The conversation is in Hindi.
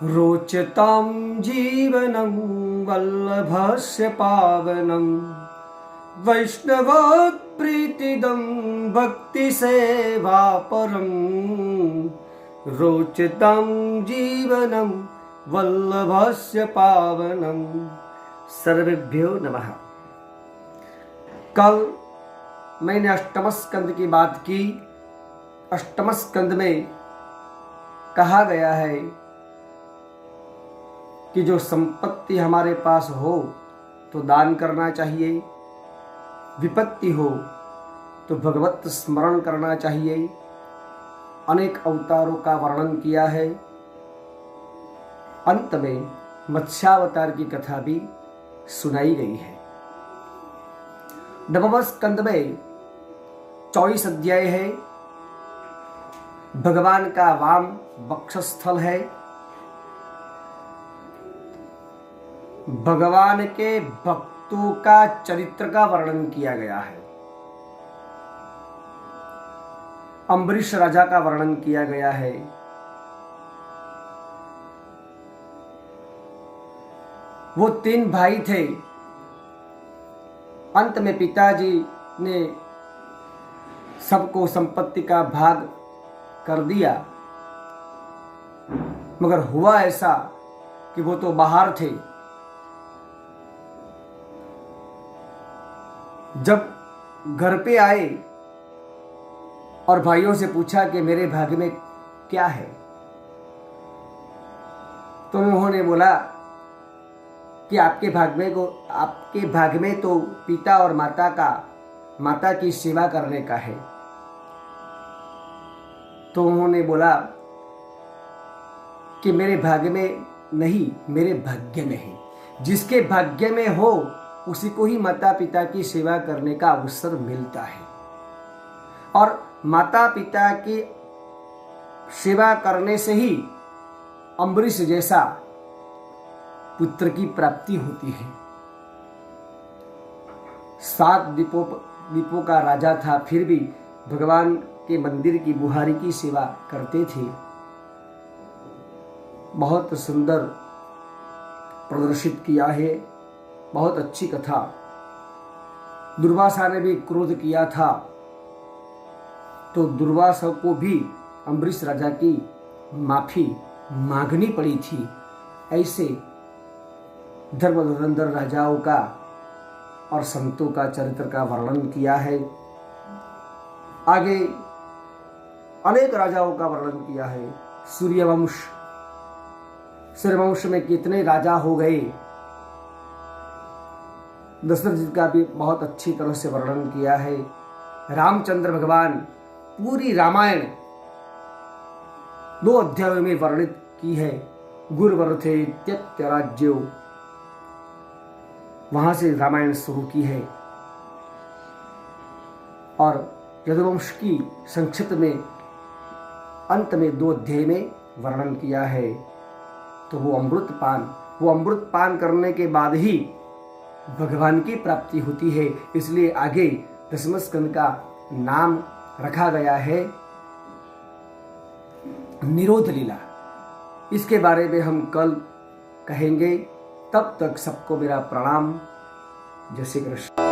रोचतां जीवनं वल्लभस्य पावनं वैष्णवप्रीतिदं भक्तिसेवापरं रोचतां जीवनं वल्लभस्य पावनं। सर्वेभ्यो नमः। कल मैंने अष्टम स्कंद की बात की। अष्टम स्कंद में कहा गया है कि जो संपत्ति हमारे पास हो तो दान करना चाहिए, विपत्ति हो तो भगवत स्मरण करना चाहिए। अनेक अवतारों का वर्णन किया है। अंत में मत्स्यावतार की कथा भी सुनाई गई है। नवम स्कंद में 24 अध्याय है। भगवान का वाम वक्षस्थल है। भगवान के भक्तों का चरित्र का वर्णन किया गया है। अम्बरीश राजा का वर्णन किया गया है। वो 3 भाई थे। अंत में पिताजी ने सबको संपत्ति का भाग कर दिया, मगर हुआ ऐसा कि वो तो बाहर थे। जब घर पे आए और भाइयों से पूछा कि मेरे भाग्य में क्या है, तो उन्होंने बोला कि आपके भाग्य में तो पिता और माता की सेवा करने का है। तो उन्होंने बोला कि मेरे भाग्य में नहीं, मेरे भाग्य में है। जिसके भाग्य में हो उसी को ही माता पिता की सेवा करने का अवसर मिलता है, और माता पिता की सेवा करने से ही अम्बरीश जैसा पुत्र की प्राप्ति होती है। 7 द्वीपों का राजा था, फिर भी भगवान के मंदिर की बुहारी की सेवा करते थे। बहुत सुंदर प्रदर्शित किया है, बहुत अच्छी कथा। दुर्वासा ने भी क्रोध किया था, तो दुर्वासा को भी अम्बरीश राजा की माफी मांगनी पड़ी थी। ऐसे धर्मधुरंधर राजाओं का और संतों का चरित्र का वर्णन किया है। आगे अनेक राजाओं का वर्णन किया है। सूर्यवंश में कितने राजा हो गए, दशरथ जी का भी बहुत अच्छी तरह से वर्णन किया है। रामचंद्र भगवान पूरी रामायण 2 अध्यायों में वर्णित की है। गुरुवर्थे त्यक्त्य राज्यो, वहां से रामायण शुरू की है। और यदुवंश की संक्षिप्त में अंत में 2 अध्याय में वर्णन किया है। तो वो अमृत पान करने के बाद ही भगवान की प्राप्ति होती है। इसलिए आगे 10वें स्कंद का नाम रखा गया है निरोध लीला। इसके बारे में हम कल कहेंगे। तब तक सबको मेरा प्रणाम। जय श्री कृष्ण।